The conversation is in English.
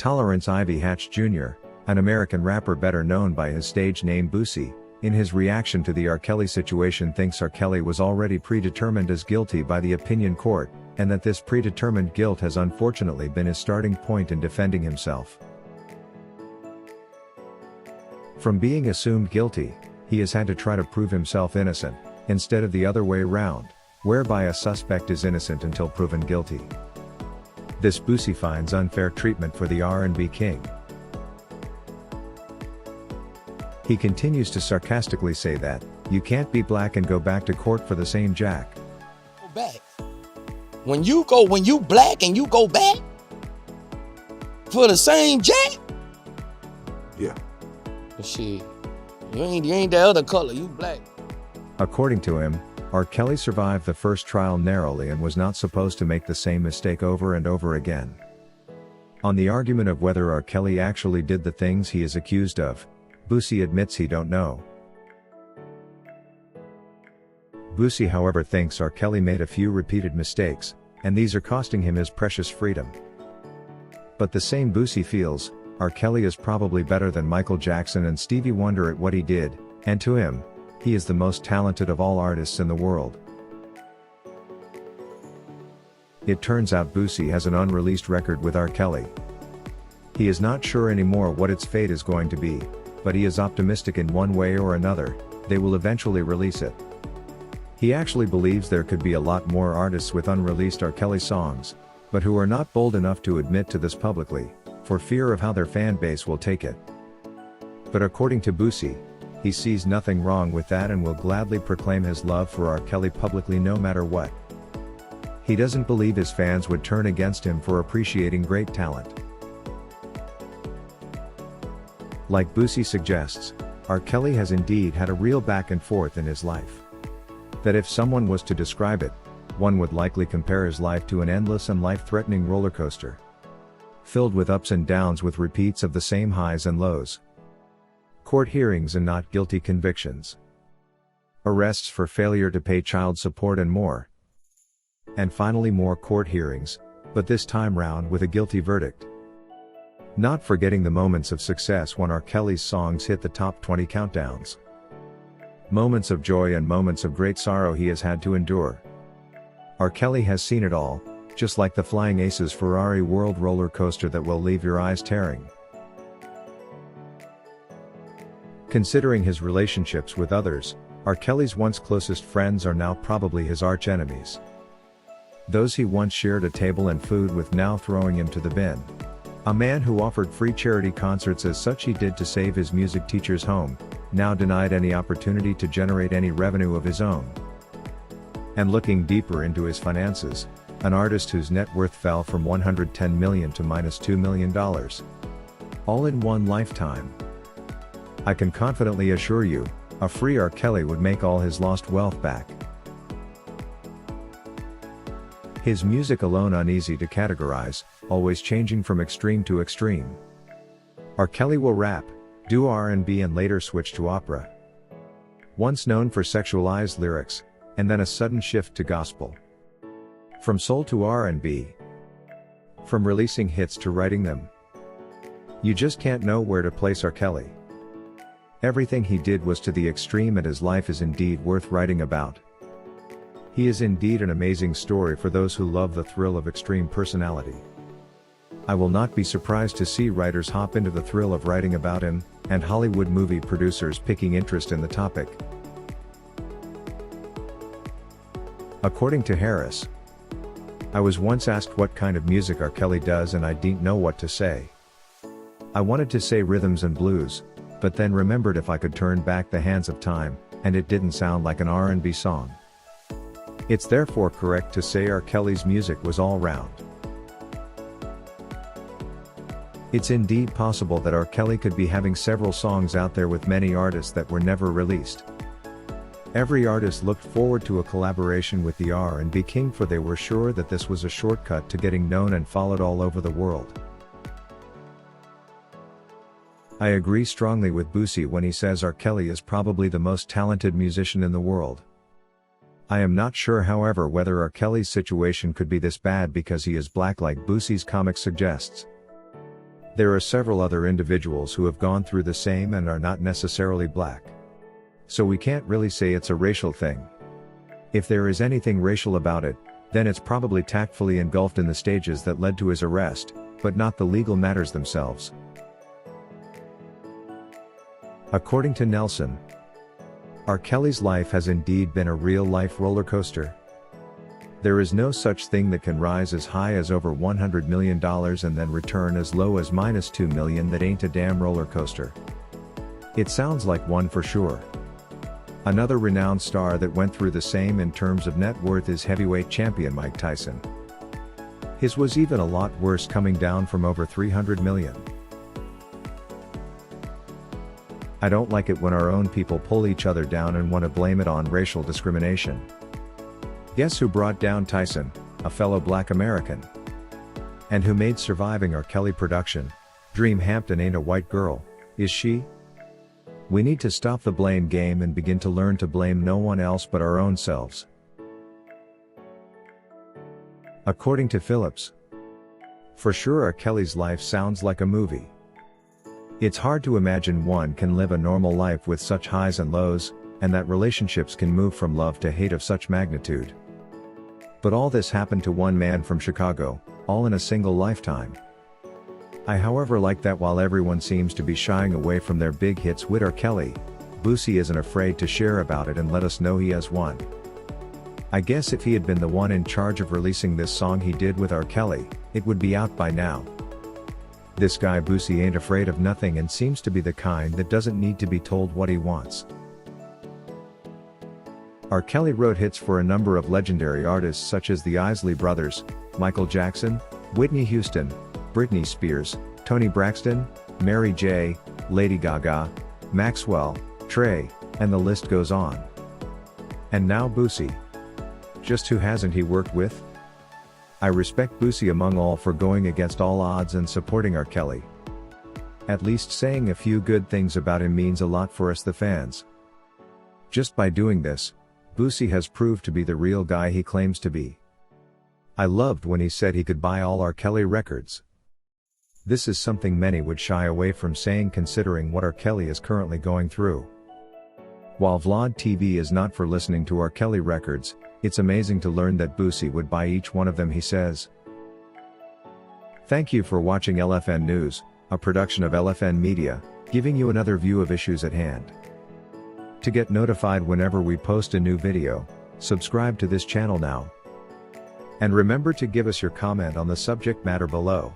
Tolerance Ivy Hatch Jr., an American rapper better known by his stage name Boosie, in his reaction to the R. Kelly situation thinks R. Kelly was already predetermined as guilty by the opinion court, and that this predetermined guilt has unfortunately been his starting point in defending himself. From being assumed guilty, he has had to try to prove himself innocent, instead of the other way round, whereby a suspect is innocent until proven guilty. This Boosie finds unfair treatment for the R&B king. He continues to sarcastically say that, "You can't be black and go back to court for the same jack." Go back. When you black and you go back for the same jack? Yeah. Shit. You ain't the other color, you black. According to him, R. Kelly survived the first trial narrowly and was not supposed to make the same mistake over and over again. On the argument of whether R. Kelly actually did the things he is accused of, Boosie admits he don't know. Boosie however thinks R. Kelly made a few repeated mistakes, and these are costing him his precious freedom. But the same Boosie feels, R. Kelly is probably better than Michael Jackson and Stevie Wonder at what he did, and to him, he is the most talented of all artists in the world. It turns out Boosie has an unreleased record with R. Kelly. He is not sure anymore what its fate is going to be, but he is optimistic in one way or another, they will eventually release it. He actually believes there could be a lot more artists with unreleased R. Kelly songs, but who are not bold enough to admit to this publicly, for fear of how their fan base will take it. But according to Boosie, he sees nothing wrong with that and will gladly proclaim his love for R. Kelly publicly no matter what. He doesn't believe his fans would turn against him for appreciating great talent. Like Boosie suggests, R. Kelly has indeed had a real back and forth in his life. That if someone was to describe it, one would likely compare his life to an endless and life-threatening roller coaster, filled with ups and downs with repeats of the same highs and lows. Court hearings and not guilty convictions. Arrests for failure to pay child support and more. And finally more court hearings, but this time round with a guilty verdict. Not forgetting the moments of success when R. Kelly's songs hit the top 20 countdowns. Moments of joy and moments of great sorrow he has had to endure. R. Kelly has seen it all, just like the Flying Aces Ferrari World roller coaster that will leave your eyes tearing. Considering his relationships with others, R. Kelly's once closest friends are now probably his arch enemies. Those he once shared a table and food with now throwing him to the bin. A man who offered free charity concerts as such he did to save his music teacher's home, now denied any opportunity to generate any revenue of his own. And looking deeper into his finances, an artist whose net worth fell from $110 million to -$2 million. All in one lifetime. I can confidently assure you, a free R. Kelly would make all his lost wealth back. His music alone uneasy to categorize, always changing from extreme to extreme. R. Kelly will rap, do R&B and later switch to opera. Once known for sexualized lyrics, and then a sudden shift to gospel. From soul to R&B. From releasing hits to writing them. You just can't know where to place R. Kelly. Everything he did was to the extreme and his life is indeed worth writing about. He is indeed an amazing story for those who love the thrill of extreme personality. I will not be surprised to see writers hop into the thrill of writing about him, and Hollywood movie producers picking interest in the topic. According to Harris, I was once asked what kind of music R. Kelly does and I didn't know what to say. I wanted to say rhythms and blues, but then remembered if I could turn back the hands of time, and it didn't sound like an R&B song. It's therefore correct to say R. Kelly's music was all round. It's indeed possible that R. Kelly could be having several songs out there with many artists that were never released. Every artist looked forward to a collaboration with the R&B king, for they were sure that this was a shortcut to getting known and followed all over the world. I agree strongly with Boosie when he says R. Kelly is probably the most talented musician in the world. I am not sure however whether R. Kelly's situation could be this bad because he is black like Boosie's comic suggests. There are several other individuals who have gone through the same and are not necessarily black. So we can't really say it's a racial thing. If there is anything racial about it, then it's probably tactfully engulfed in the stages that led to his arrest, but not the legal matters themselves. According to Nelson, R. Kelly's life has indeed been a real-life roller coaster. There is no such thing that can rise as high as over $100 million and then return as low as -$2 million. That ain't a damn roller coaster. It sounds like one for sure. Another renowned star that went through the same in terms of net worth is heavyweight champion Mike Tyson. His was even a lot worse, coming down from over $300 million. I don't like it when our own people pull each other down and want to blame it on racial discrimination. Guess who brought down Tyson? A fellow black American. And who made surviving R. Kelly production? Dream Hampton ain't a white girl, is she? We need to stop the blame game and begin to learn to blame no one else but our own selves. According to Phillips, for sure R. Kelly's life sounds like a movie. It's hard to imagine one can live a normal life with such highs and lows, and that relationships can move from love to hate of such magnitude. But all this happened to one man from Chicago, all in a single lifetime. I however like that while everyone seems to be shying away from their big hits with R. Kelly, Boosie isn't afraid to share about it and let us know he has one. I guess if he had been the one in charge of releasing this song he did with R. Kelly, it would be out by now. This guy Boosie ain't afraid of nothing and seems to be the kind that doesn't need to be told what he wants. R. Kelly wrote hits for a number of legendary artists such as the Isley Brothers, Michael Jackson, Whitney Houston, Britney Spears, Toni Braxton, Mary J., Lady Gaga, Maxwell, Trey, and the list goes on. And now Boosie. Just who hasn't he worked with? I respect Boosie among all for going against all odds and supporting R. Kelly. At least saying a few good things about him means a lot for us the fans. Just by doing this, Boosie has proved to be the real guy he claims to be. I loved when he said he could buy all R. Kelly records. This is something many would shy away from saying considering what R. Kelly is currently going through. While Vlad TV is not for listening to R. Kelly records, it's amazing to learn that Boosie would buy each one of them, he says. Thank you for watching LFN News, a production of LFN Media, giving you another view of issues at hand. To get notified whenever we post a new video, subscribe to this channel now. And remember to give us your comment on the subject matter below.